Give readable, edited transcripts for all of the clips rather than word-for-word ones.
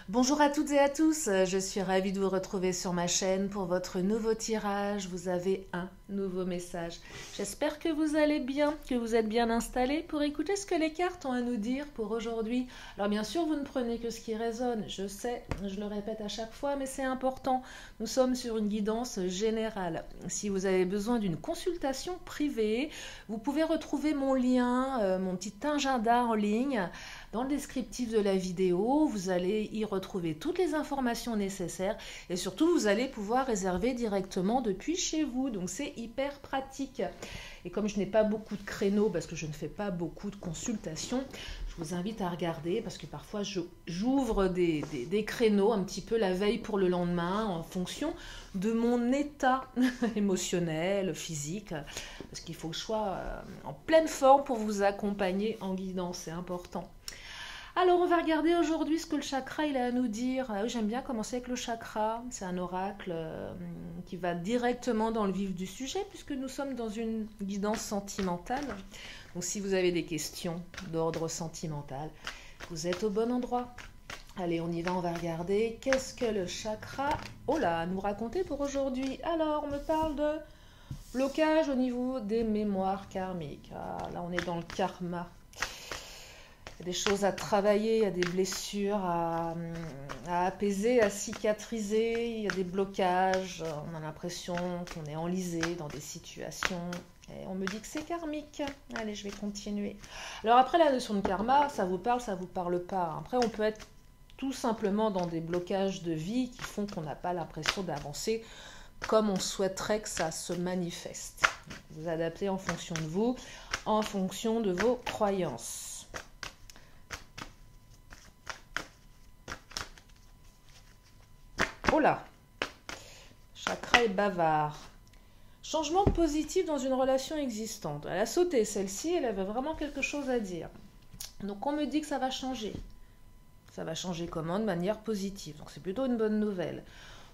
Bonjour à toutes et à tous, je suis ravie de vous retrouver sur ma chaîne pour votre nouveau tirage. Vous avez un nouveau message. J'espère que vous allez bien, que vous êtes bien installés pour écouter ce que les cartes ont à nous dire pour aujourd'hui. Alors bien sûr, vous ne prenez que ce qui résonne, je sais, je le répète à chaque fois, mais c'est important. Nous sommes sur une guidance générale. Si vous avez besoin d'une consultation privée, vous pouvez retrouver mon lien, mon petit agenda en ligne. Dans le descriptif de la vidéo, vous allez y retrouver toutes les informations nécessaires et surtout vous allez pouvoir réserver directement depuis chez vous. Donc c'est hyper pratique. Et comme je n'ai pas beaucoup de créneaux parce que je ne fais pas beaucoup de consultations, je vous invite à regarder parce que parfois j'ouvre des créneaux un petit peu la veille pour le lendemain en fonction de mon état émotionnel, physique, parce qu'il faut que je sois en pleine forme pour vous accompagner en guidance, c'est important. Alors on va regarder aujourd'hui ce que le chakra il a à nous dire. J'aime bien commencer avec le chakra, c'est un oracle qui va directement dans le vif du sujet puisque nous sommes dans une guidance sentimentale. Donc si vous avez des questions d'ordre sentimental, vous êtes au bon endroit. Allez, on y va, on va regarder qu'est-ce que le chakra nous raconter pour aujourd'hui. Alors on me parle de blocage au niveau des mémoires karmiques. Ah, là on est dans le karma. Il y a des choses à travailler, il y a des blessures à apaiser, à cicatriser, il y a des blocages, on a l'impression qu'on est enlisé dans des situations. Et on me dit que c'est karmique. Allez, je vais continuer. Alors après, la notion de karma, ça vous parle pas. Après, on peut être tout simplement dans des blocages de vie qui font qu'on n'a pas l'impression d'avancer comme on souhaiterait que ça se manifeste. Vous adaptez en fonction de vous, en fonction de vos croyances. Oh là, chakra est bavard. Changement positif dans une relation existante. Elle a sauté celle-ci, elle avait vraiment quelque chose à dire. Donc on me dit que ça va changer. Ça va changer comment? De manière positive. Donc c'est plutôt une bonne nouvelle.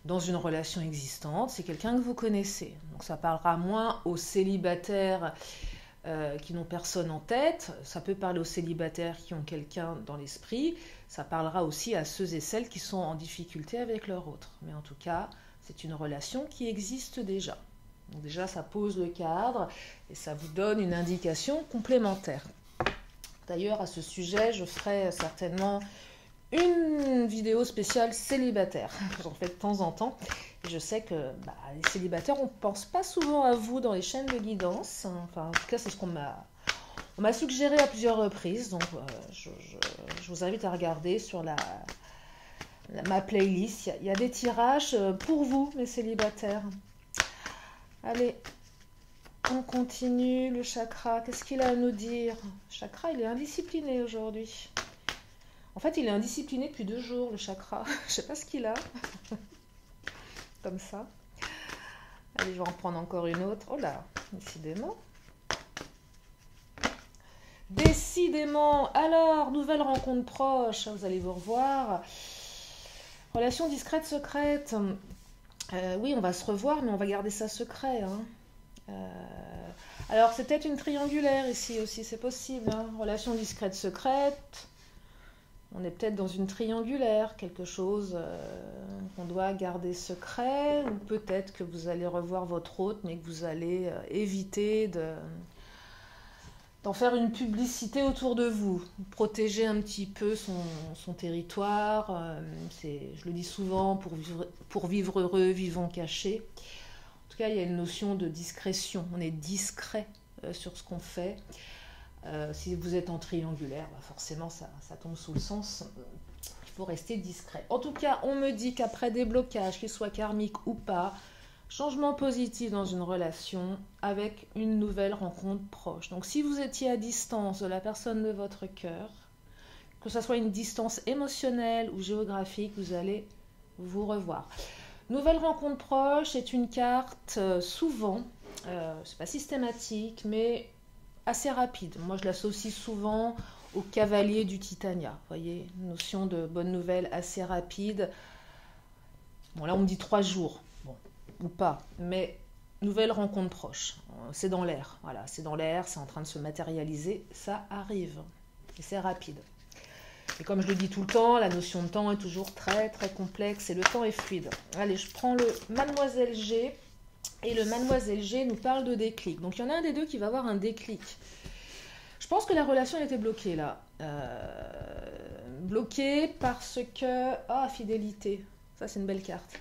Dans une relation existante, c'est quelqu'un que vous connaissez. Donc ça parlera moins aux célibataires qui n'ont personne en tête. Ça peut parler aux célibataires qui ont quelqu'un dans l'esprit. Ça parlera aussi à ceux et celles qui sont en difficulté avec leur autre. Mais en tout cas, c'est une relation qui existe déjà. Donc déjà, ça pose le cadre et ça vous donne une indication complémentaire. D'ailleurs, à ce sujet, je ferai certainement une vidéo spéciale célibataire. J'en fais de temps en temps. Et je sais que les célibataires, on ne pense pas souvent à vous dans les chaînes de guidance. Enfin, en tout cas, c'est ce qu'on m'a suggéré à plusieurs reprises. Donc, je vous invite à regarder sur ma playlist. Il y a des tirages pour vous, les célibataires. Allez, on continue. Le chakra, qu'est-ce qu'il a à nous dire? Le chakra, il est indiscipliné aujourd'hui. En fait, il est indiscipliné depuis 2 jours, le chakra. Je ne sais pas ce qu'il a. Comme ça. Allez, je vais en prendre encore une autre. Oh là, décidément. Décidément. Alors, nouvelle rencontre proche. Vous allez vous revoir. Relation discrète, secrète. Oui, on va se revoir, mais on va garder ça secret. Alors, c'est peut-être une triangulaire ici aussi, c'est possible. Relation discrète, secrète. On est peut-être dans une triangulaire, quelque chose qu'on doit garder secret, ou peut-être que vous allez revoir votre hôte, mais que vous allez éviter d'en faire une publicité autour de vous. Protéger un petit peu son territoire, je le dis souvent, pour vivre heureux, vivons cachés. En tout cas, il y a une notion de discrétion, on est discret sur ce qu'on fait. Si vous êtes en triangulaire, forcément ça tombe sous le sens. Il faut rester discret. En tout cas, on me dit qu'après des blocages, qu'ils soient karmiques ou pas, changement positif dans une relation avec une nouvelle rencontre proche. Donc si vous étiez à distance de la personne de votre cœur, que ce soit une distance émotionnelle ou géographique, vous allez vous revoir. Nouvelle rencontre proche, c'est une carte souvent, c'est pas systématique, mais assez rapide. Moi, je l'associe souvent au cavalier du Titania. Vous voyez, notion de bonne nouvelle assez rapide. Bon, là, on me dit 3 jours. Bon, ou pas. Mais nouvelle rencontre proche. C'est dans l'air. Voilà, c'est dans l'air, c'est en train de se matérialiser. Ça arrive. Et c'est rapide. Et comme je le dis tout le temps, la notion de temps est toujours très très complexe et le temps est fluide. Allez, je prends le Mademoiselle G. Et le Mademoiselle G nous parle de déclic. Donc il y en a un des deux qui va avoir un déclic. Je pense que la relation elle était bloquée là. Bloquée parce que... Ah, fidélité. Ça c'est une belle carte.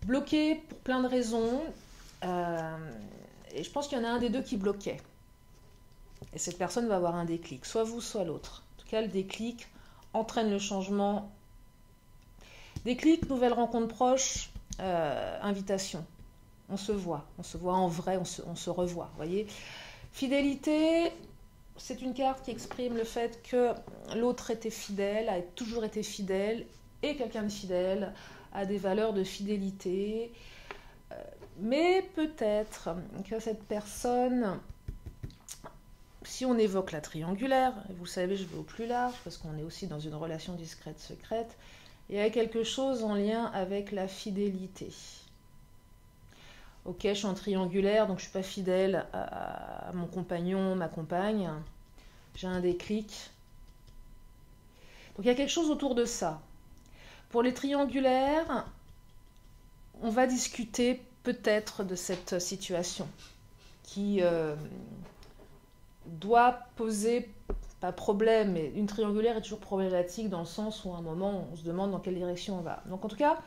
Bloquée pour plein de raisons. Et je pense qu'il y en a un des deux qui bloquait. Et cette personne va avoir un déclic. Soit vous, soit l'autre. En tout cas, le déclic entraîne le changement. Déclic, nouvelle rencontre proche, invitation. On se voit en vrai, on se revoit, voyez. Fidélité, c'est une carte qui exprime le fait que l'autre était fidèle, a toujours été fidèle, et quelqu'un de fidèle a des valeurs de fidélité. Mais peut-être que cette personne, si on évoque la triangulaire, vous savez, je vais au plus large, parce qu'on est aussi dans une relation discrète, secrète, il y a quelque chose en lien avec la fidélité. Ok, je suis en triangulaire, donc je ne suis pas fidèle à mon compagnon, ma compagne. J'ai un déclic. Donc il y a quelque chose autour de ça. Pour les triangulaires, on va discuter peut-être de cette situation qui doit poser, pas problème, mais une triangulaire est toujours problématique dans le sens où à un moment on se demande dans quelle direction on va. Donc en tout cas,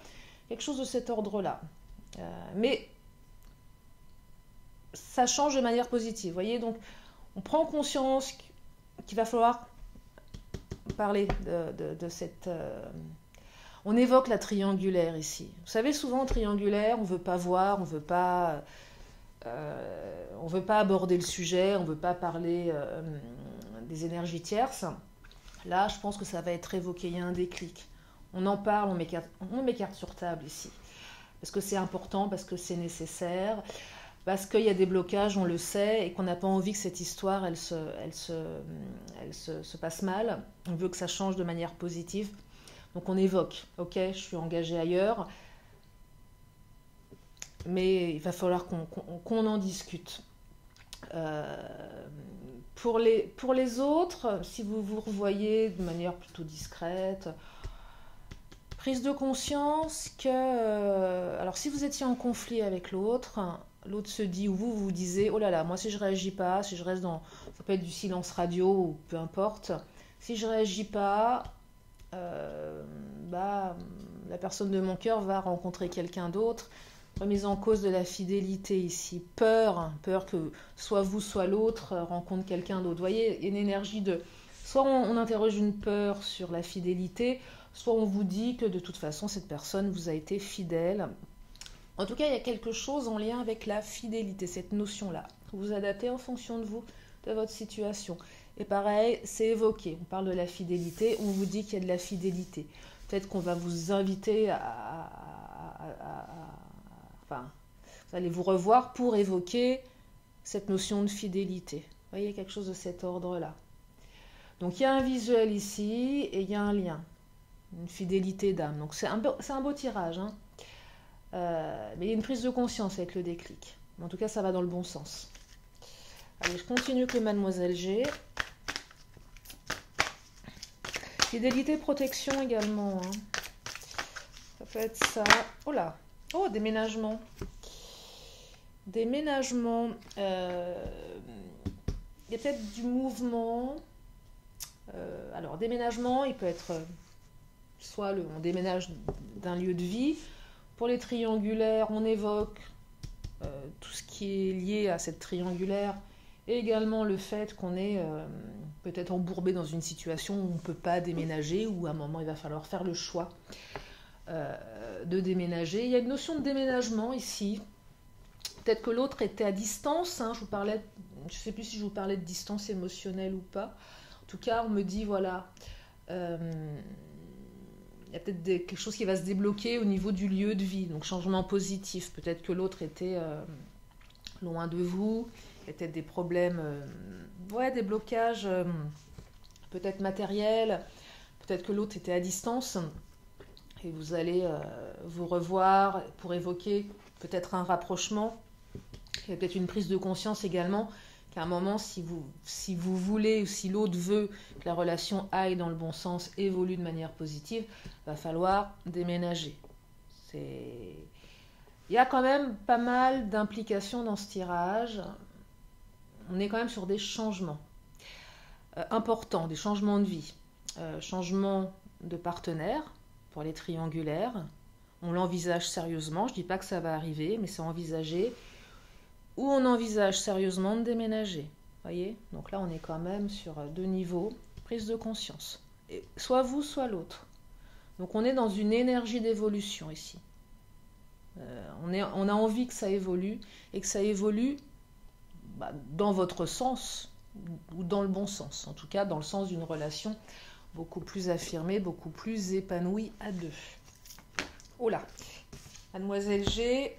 quelque chose de cet ordre-là. Mais ça change de manière positive. Vous voyez, donc on prend conscience qu'il va falloir parler de cette... On évoque la triangulaire ici. Vous savez, souvent en triangulaire, on ne veut pas voir, on ne veut pas aborder le sujet, on ne veut pas parler des énergies tierces. Là, je pense que ça va être évoqué, il y a un déclic. On en parle, on met carte sur table ici. Parce que c'est important, parce que c'est nécessaire, parce qu'il y a des blocages, on le sait, et qu'on n'a pas envie que cette histoire, elle se passe mal. On veut que ça change de manière positive. Donc on évoque, ok, je suis engagée ailleurs, mais il va falloir qu'on en discute. Pour les autres, si vous vous revoyez de manière plutôt discrète, prise de conscience que... alors si vous étiez en conflit avec l'autre se dit, ou vous vous disiez, oh là là, moi si je réagis pas, si je reste dans... ça peut être du silence radio ou peu importe, si je réagis pas... la personne de mon cœur va rencontrer quelqu'un d'autre. Remise en cause de la fidélité ici. Peur que soit vous, soit l'autre rencontre quelqu'un d'autre. Vous voyez, une énergie de... Soit on interroge une peur sur la fidélité, soit on vous dit que de toute façon, cette personne vous a été fidèle. En tout cas, il y a quelque chose en lien avec la fidélité, cette notion-là. Vous vous adaptez en fonction de vous, de votre situation. Et pareil, c'est évoqué. On parle de la fidélité, on vous dit qu'il y a de la fidélité. Peut-être qu'on va vous inviter enfin, vous allez vous revoir pour évoquer cette notion de fidélité. Vous voyez, quelque chose de cet ordre-là. Donc, il y a un visuel ici et il y a un lien. Une fidélité d'âme. Donc, c'est un beau tirage. Hein. Mais il y a une prise de conscience avec le déclic. En tout cas, ça va dans le bon sens. Allez, je continue avec le Mademoiselle G. Fidélité, protection également. Hein. Ça peut être ça. Oh là. Oh, déménagement. Déménagement. Il y a peut-être du mouvement. Alors, déménagement, il peut être soit on déménage d'un lieu de vie. Pour les triangulaires, on évoque tout ce qui est lié à cette triangulaire. Et également le fait qu'on est peut-être embourbé dans une situation où on ne peut pas déménager, où à un moment il va falloir faire le choix de déménager. Il y a une notion de déménagement ici. Peut-être que l'autre était à distance. Hein, je ne sais plus si je vous parlais de distance émotionnelle ou pas. En tout cas, on me dit, voilà, il y a peut-être quelque chose qui va se débloquer au niveau du lieu de vie. Donc changement positif. Peut-être que l'autre était loin de vous. Il y a peut-être des problèmes, des blocages peut-être matériels, peut-être que l'autre était à distance et vous allez vous revoir pour évoquer peut-être un rapprochement. Il y a peut-être une prise de conscience également qu'à un moment, si vous voulez ou si l'autre veut que la relation aille dans le bon sens, évolue de manière positive, va falloir déménager. Il y a quand même pas mal d'implications dans ce tirage. On est quand même sur des changements importants, des changements de vie. Changement de partenaire pour les triangulaires. On l'envisage sérieusement. Je ne dis pas que ça va arriver, mais c'est envisagé. Ou on envisage sérieusement de déménager. Voyez? Donc là, on est quand même sur 2 niveaux. Prise de conscience. Et soit vous, soit l'autre. Donc on est dans une énergie d'évolution ici. On a envie que ça évolue et que ça évolue dans votre sens ou dans le bon sens. En tout cas, dans le sens d'une relation beaucoup plus affirmée, beaucoup plus épanouie à 2. Oh là, Mademoiselle G.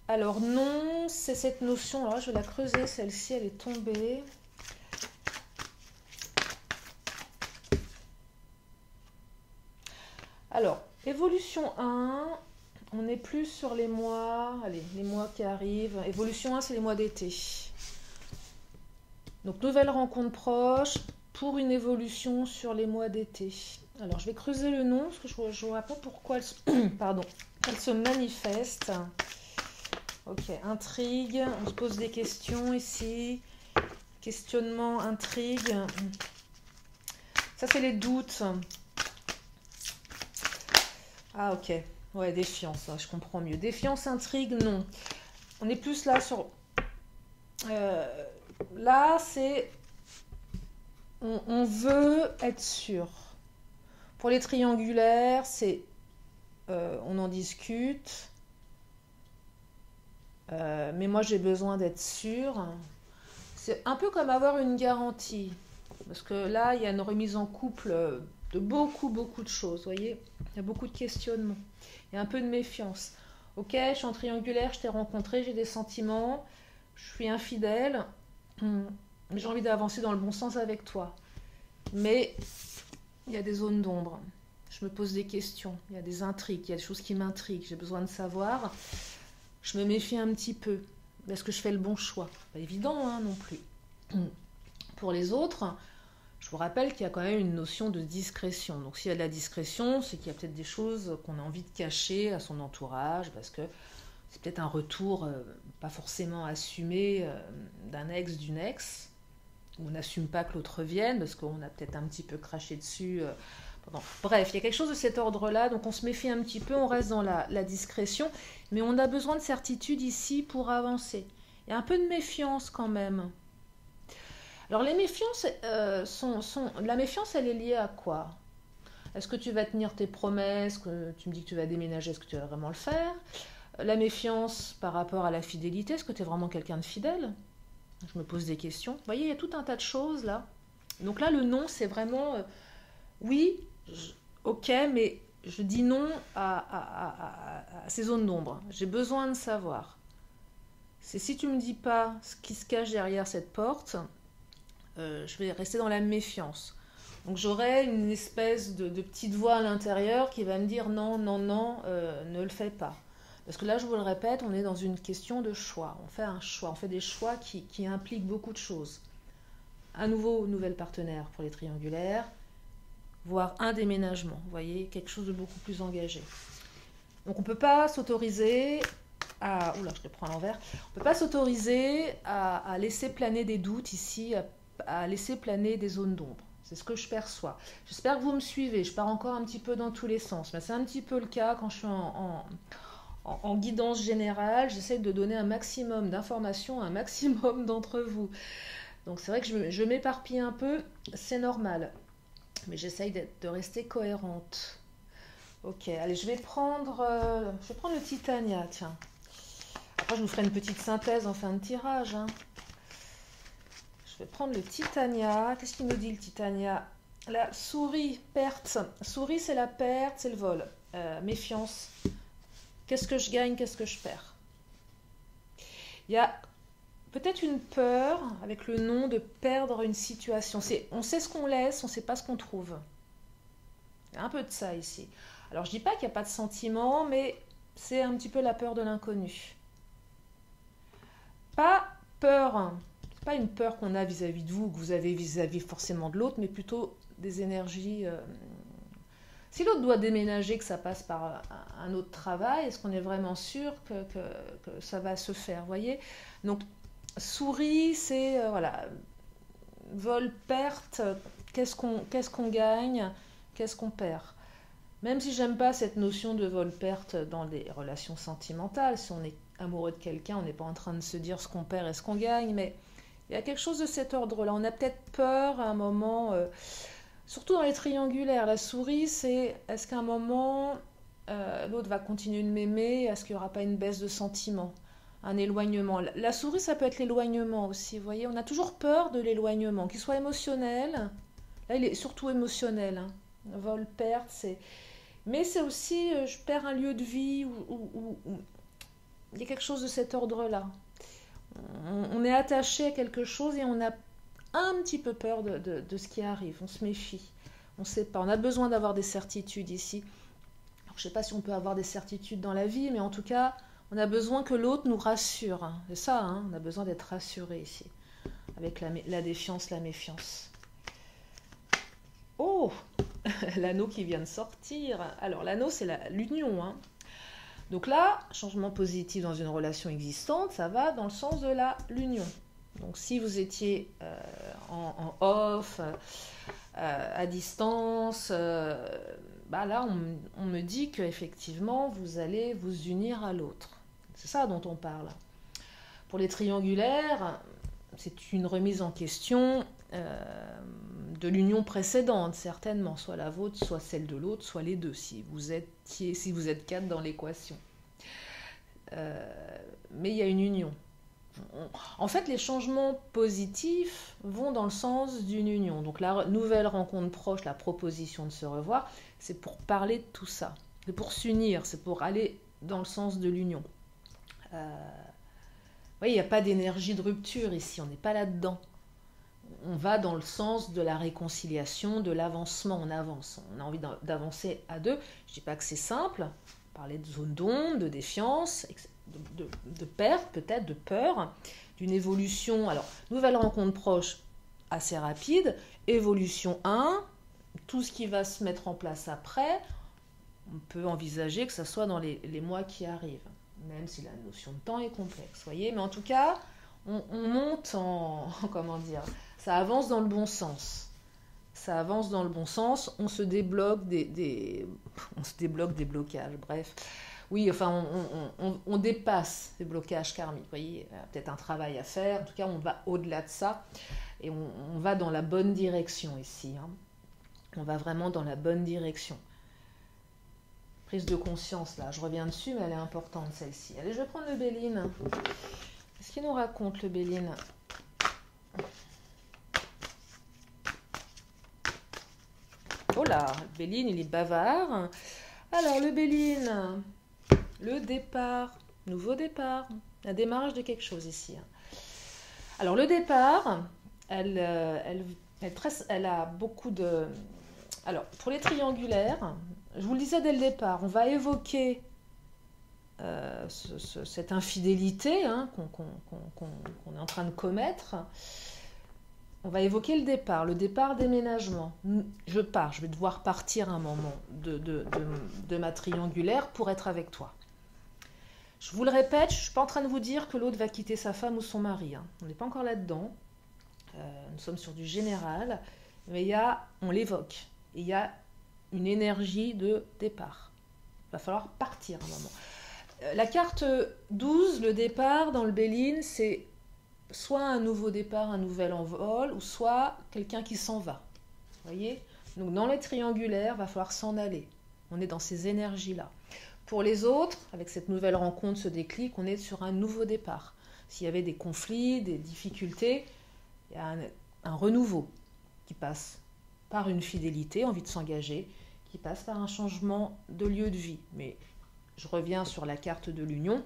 Alors non, c'est cette notion. Alors là, je vais la creuser, celle-ci, elle est tombée. Alors, évolution 1, on est plus sur les mois, allez, les mois qui arrivent. Évolution 1, c'est les mois d'été. Donc, nouvelle rencontre proche pour une évolution sur les mois d'été. Alors, je vais creuser le nom, parce que je ne vois pas pourquoi elle se manifeste. Ok, intrigue, on se pose des questions ici. Questionnement, intrigue. Ça, c'est les doutes. Ah, ok. Ouais, défiance, je comprends mieux. Défiance, intrigue, non. On est plus là sur... là, c'est... On veut être sûr. Pour les triangulaires, c'est... on en discute. Mais moi, j'ai besoin d'être sûr. C'est un peu comme avoir une garantie. Parce que là, il y a une remise en couple de beaucoup de choses, vous voyez. Il y a beaucoup de questionnements. Il y a un peu de méfiance. Ok, je suis en triangulaire, je t'ai rencontré, j'ai des sentiments, je suis infidèle, j'ai envie d'avancer dans le bon sens avec toi. Mais il y a des zones d'ombre. Je me pose des questions, il y a des intrigues, il y a des choses qui m'intriguent, j'ai besoin de savoir. Je me méfie un petit peu. Est-ce que je fais le bon choix? Pas évident, hein, non plus. Pour les autres, je vous rappelle qu'il y a quand même une notion de discrétion. Donc s'il y a de la discrétion, c'est qu'il y a peut-être des choses qu'on a envie de cacher à son entourage, parce que c'est peut-être un retour pas forcément assumé d'un ex, d'une ex. On n'assume pas que l'autre vienne, parce qu'on a peut-être un petit peu craché dessus. Bref, il y a quelque chose de cet ordre-là, donc on se méfie un petit peu, on reste dans la discrétion, mais on a besoin de certitude ici pour avancer. Il y a un peu de méfiance quand même. Alors les méfiances la méfiance, elle est liée à quoi? Est-ce que tu vas tenir tes promesses, que tu me dis que tu vas déménager, est-ce que tu vas vraiment le faire? La méfiance par rapport à la fidélité, est-ce que tu es vraiment quelqu'un de fidèle? Je me pose des questions. Vous voyez, il y a tout un tas de choses là. Donc là, le non, c'est vraiment... oui, ok, mais je dis non à ces zones d'ombre. J'ai besoin de savoir. C'est si tu ne me dis pas ce qui se cache derrière cette porte, je vais rester dans la méfiance. Donc j'aurai une espèce de petite voix à l'intérieur qui va me dire non, non, non, ne le fais pas. Parce que là, je vous le répète, on est dans une question de choix. On fait un choix, on fait des choix qui impliquent beaucoup de choses. Un nouvel partenaire pour les triangulaires, voire un déménagement, vous voyez, quelque chose de beaucoup plus engagé. Donc on ne peut pas s'autoriser à... Oula, je le prends à l'envers. On ne peut pas s'autoriser à laisser planer des doutes ici, à laisser planer des zones d'ombre. C'est ce que je perçois. J'espère que vous me suivez. Je pars encore un petit peu dans tous les sens. Mais c'est un petit peu le cas quand je suis en guidance générale. J'essaie de donner un maximum d'informations à un maximum d'entre vous. Donc c'est vrai que je m'éparpille un peu. C'est normal. Mais j'essaye de rester cohérente. Ok, allez, je vais prendre le Titania, tiens. Après, je vous ferai une petite synthèse en fin de tirage. Hein. Je vais prendre le Titania. Qu'est-ce qu'il nous dit, le Titania? La souris, perte. Souris, c'est la perte, c'est le vol. Méfiance. Qu'est-ce que je gagne, qu'est-ce que je perds? Il y a peut-être une peur, avec le nom, de perdre une situation. On sait ce qu'on laisse, on ne sait pas ce qu'on trouve. Il y a un peu de ça ici. Alors, je ne dis pas qu'il n'y a pas de sentiment, mais c'est un petit peu la peur de l'inconnu. Pas peur, c'est pas une peur qu'on a vis-à-vis de vous, que vous avez vis-à-vis forcément de l'autre, mais plutôt des énergies. Si l'autre doit déménager, que ça passe par un autre travail, est-ce qu'on est vraiment sûr que ça va se faire, vous voyez? Donc, souris, c'est, voilà, vol, perte, qu'est-ce qu'on gagne, qu'est-ce qu'on perd? Même si j'aime pas cette notion de vol-perte dans les relations sentimentales, si on est amoureux de quelqu'un, on n'est pas en train de se dire ce qu'on perd et ce qu'on gagne, mais il y a quelque chose de cet ordre-là. On a peut-être peur à un moment, surtout dans les triangulaires. La souris, c'est est-ce qu'à un moment, l'autre va continuer de m'aimer? Est-ce qu'il n'y aura pas une baisse de sentiment? Un éloignement. La souris, ça peut être l'éloignement aussi, vous voyez. On a toujours peur de l'éloignement, qu'il soit émotionnel. Là, il est surtout émotionnel. Hein. Vol, perte, c'est... Mais c'est aussi, je perds un lieu de vie où il y a quelque chose de cet ordre-là. On est attaché à quelque chose et on a un petit peu peur de ce qui arrive. On se méfie. On ne sait pas. On a besoin d'avoir des certitudes ici. Alors, je ne sais pas si on peut avoir des certitudes dans la vie, mais en tout cas, on a besoin que l'autre nous rassure. C'est ça, hein, on a besoin d'être rassuré ici. Avec la défiance, la méfiance. Oh, l'anneau qui vient de sortir. Alors, l'anneau, c'est l'union. Hein. Donc là, changement positif dans une relation existante, ça va dans le sens de l'union. Donc, si vous étiez en off, à distance, là, on me dit qu'effectivement, vous allez vous unir à l'autre. C'est ça dont on parle. Pour les triangulaires, c'est une remise en question de l'union précédente, certainement, soit la vôtre, soit celle de l'autre, soit les deux, si vous êtes 4 dans l'équation. Mais il y a une union. En fait, les changements positifs vont dans le sens d'une union. Donc la nouvelle rencontre proche, la proposition de se revoir, c'est pour parler de tout ça. C'est pour s'unir, c'est pour aller dans le sens de l'union. Oui, il n'y a pas d'énergie de rupture ici, on n'est pas là-dedans. On va dans le sens de la réconciliation, de l'avancement, on avance. On a envie d'avancer à deux. Je ne dis pas que c'est simple, parler de zone d'ombre, de défiance, de perte peut-être, de peur, d'une évolution. Alors, nouvelle rencontre proche, assez rapide, évolution 1, tout ce qui va se mettre en place après, on peut envisager que ça soit dans les mois qui arrivent, même si la notion de temps est complexe, voyez. Mais en tout cas, on monte en... comment dire, ça avance dans le bon sens. Ça avance dans le bon sens, on se débloque on se débloque des blocages, bref. Oui, enfin, on dépasse ces blocages karmiques, vous voyez, peut-être un travail à faire, en tout cas, on va au-delà de ça, et on va dans la bonne direction ici. Hein. On va vraiment dans la bonne direction. Prise de conscience, là, je reviens dessus, mais elle est importante, celle-ci. Allez, je vais prendre le Béline. Qu'est-ce qu'il nous raconte, le Béline ? Oh là, le Béline, il est bavard. Alors, le Béline, le départ, nouveau départ, un démarrage de quelque chose ici. Alors, le départ, elle a beaucoup de... Alors, pour les triangulaires, je vous le disais dès le départ, on va évoquer cette infidélité hein, qu'on est en train de commettre. On va évoquer le départ déménagement. Je pars, je vais devoir partir un moment de ma triangulaire pour être avec toi. Je vous le répète, je ne suis pas en train de vous dire que l'autre va quitter sa femme ou son mari. Hein. On n'est pas encore là-dedans. Nous sommes sur du général, mais on l'évoque. Il y a une énergie de départ. Il va falloir partir un moment. La carte 12, le départ dans le Béline, c'est soit un nouveau départ, un nouvel envol, ou soit quelqu'un qui s'en va. Vous voyez ? Donc dans les triangulaires, il va falloir s'en aller. On est dans ces énergies-là. Pour les autres, avec cette nouvelle rencontre, ce déclic, on est sur un nouveau départ. S'il y avait des conflits, des difficultés, il y a un renouveau qui passe par une fidélité, envie de s'engager, qui passe par un changement de lieu de vie. Mais je reviens sur la carte de l'union,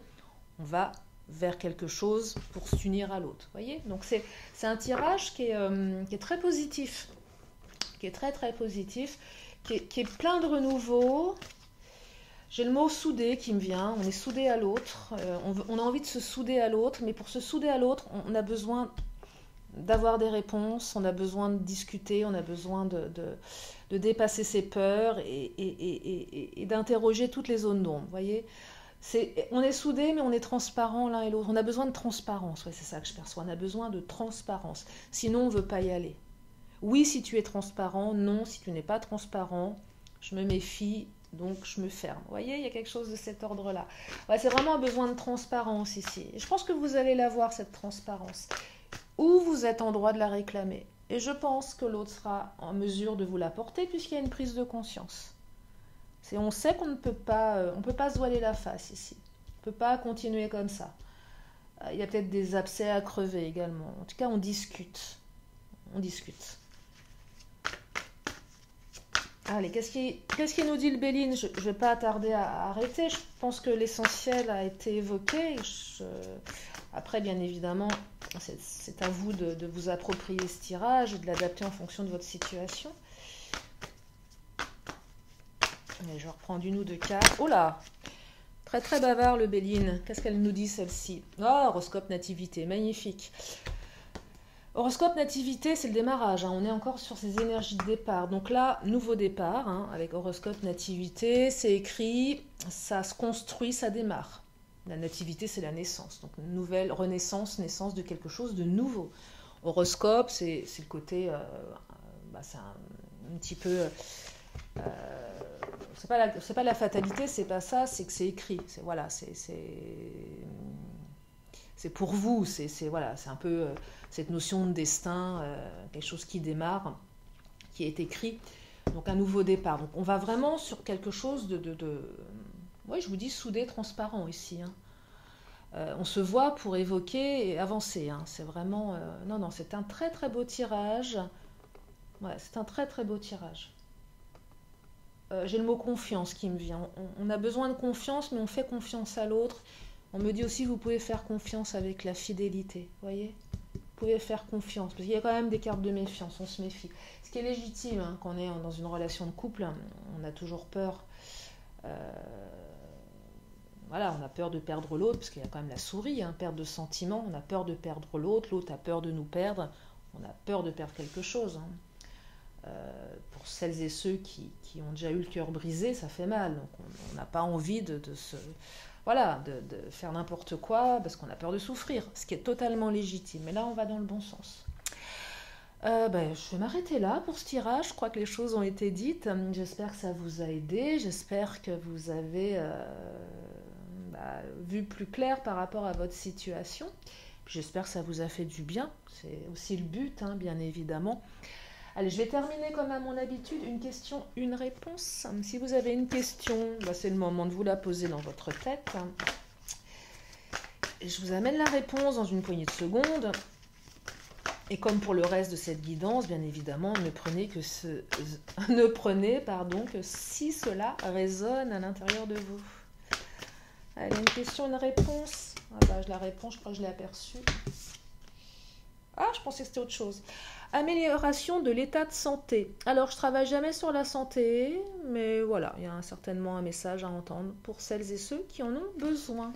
on va vers quelque chose pour s'unir à l'autre. Voyez ? Donc c'est un tirage qui est très positif, qui est très très positif, qui est plein de renouveau. J'ai le mot souder qui me vient. On est soudé à l'autre. On a envie de se souder à l'autre, mais pour se souder à l'autre, on a besoin d'avoir des réponses, on a besoin de discuter, on a besoin de dépasser ses peurs et d'interroger toutes les zones d'ombre. Vous voyez, on est soudés, mais on est transparent l'un et l'autre. On a besoin de transparence, ouais, c'est ça que je perçois. On a besoin de transparence. Sinon, on ne veut pas y aller. Oui, si tu es transparent. Non, si tu n'es pas transparent, je me méfie, donc je me ferme. Vous voyez, il y a quelque chose de cet ordre-là. Ouais, c'est vraiment un besoin de transparence ici. Et je pense que vous allez l'avoir, cette transparence. Ou vous êtes en droit de la réclamer. Et je pense que l'autre sera en mesure de vous l'apporter puisqu'il y a une prise de conscience. On sait qu'on ne peut pas, on peut pas se voiler la face ici. On ne peut pas continuer comme ça. Il y a peut-être des abcès à crever également. En tout cas, on discute. On discute. Allez, qu'est-ce qui nous dit le Béline? Je ne vais pas tarder à arrêter. Je pense que l'essentiel a été évoqué. Après, bien évidemment, c'est à vous de vous approprier ce tirage et de l'adapter en fonction de votre situation. Et je reprends une ou deux cartes. Oh là! Très très bavard le Béline. Qu'est-ce qu'elle nous dit celle-ci? Oh, horoscope nativité, magnifique. Horoscope nativité, c'est le démarrage. On est encore sur ces énergies de départ. Donc là, nouveau départ, avec horoscope nativité, c'est écrit, ça se construit, ça démarre. La nativité, c'est la naissance. Donc nouvelle renaissance, naissance de quelque chose de nouveau. Horoscope, c'est le côté, c'est un petit peu... c'est pas la fatalité, c'est pas ça, c'est que c'est écrit. C'est pour vous, c'est un peu cette notion de destin, quelque chose qui démarre, qui est écrit, donc un nouveau départ. Donc on va vraiment sur quelque chose oui, je vous dis soudé, transparent ici. On se voit pour évoquer et avancer. C'est vraiment, non, c'est un très très beau tirage. Ouais, c'est un très très beau tirage. J'ai le mot confiance qui me vient. On a besoin de confiance, mais on fait confiance à l'autre. On me dit aussi que vous pouvez faire confiance avec la fidélité, vous voyez? Vous pouvez faire confiance, parce qu'il y a quand même des cartes de méfiance, on se méfie. Ce qui est légitime, quand on est dans une relation de couple, on a toujours peur. Voilà, on a peur de perdre l'autre, parce qu'il y a quand même la souris, perte de sentiments, on a peur de perdre l'autre, l'autre a peur de nous perdre, on a peur de perdre quelque chose. Pour celles et ceux qui ont déjà eu le cœur brisé, ça fait mal, donc on n'a pas envie de faire n'importe quoi parce qu'on a peur de souffrir, ce qui est totalement légitime. Mais là, on va dans le bon sens. Je vais m'arrêter là pour ce tirage. Je crois que les choses ont été dites. J'espère que ça vous a aidé. J'espère que vous avez vu plus clair par rapport à votre situation. J'espère que ça vous a fait du bien. C'est aussi le but, bien évidemment. Allez, je vais terminer comme à mon habitude, une question, une réponse. Si vous avez une question, c'est le moment de vous la poser dans votre tête. Je vous amène la réponse dans une poignée de secondes. Et comme pour le reste de cette guidance, bien évidemment, ne prenez que si cela résonne à l'intérieur de vous. Allez, une question, une réponse. Je la réponds, je crois que je l'ai aperçue. Ah, je pensais que c'était autre chose. Amélioration de l'état de santé. Alors, je travaille jamais sur la santé, mais voilà, il y a certainement un message à entendre pour celles et ceux qui en ont besoin.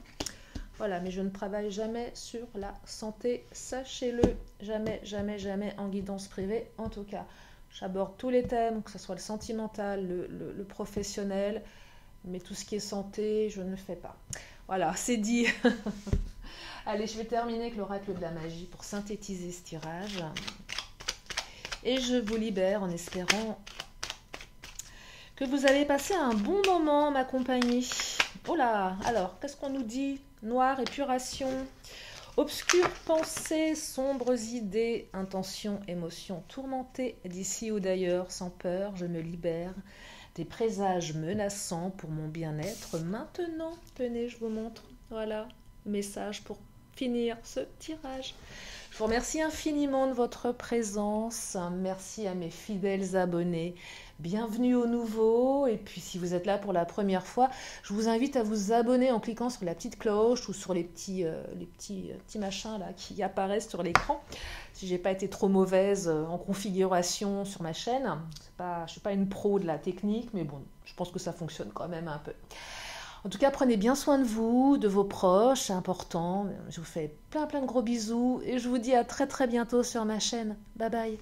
Voilà, mais je ne travaille jamais sur la santé, sachez-le. Jamais, jamais, jamais en guidance privée, en tout cas. J'aborde tous les thèmes, que ce soit le sentimental, le professionnel, mais tout ce qui est santé, je ne fais pas. Voilà, c'est dit. Allez, je vais terminer avec l'oracle de la magie pour synthétiser ce tirage. Et je vous libère en espérant que vous avez passé un bon moment, ma compagnie. Oh là, alors, qu'est-ce qu'on nous dit? Noir, épuration, obscures pensées, sombres idées, intentions, émotions tourmentées d'ici ou d'ailleurs, sans peur, je me libère des présages menaçants pour mon bien-être. Maintenant, tenez, je vous montre, voilà, message pour finir ce tirage. Je vous remercie infiniment de votre présence. Merci à mes fidèles abonnés. Bienvenue aux nouveaux. Et puis si vous êtes là pour la première fois, je vous invite à vous abonner en cliquant sur la petite cloche ou sur les petits machins là qui apparaissent sur l'écran. Si j'ai pas été trop mauvaise en configuration sur ma chaîne, je ne suis pas une pro de la technique, mais bon, je pense que ça fonctionne quand même un peu. En tout cas, prenez bien soin de vous, de vos proches, c'est important. Je vous fais plein de gros bisous et je vous dis à très bientôt sur ma chaîne. Bye bye.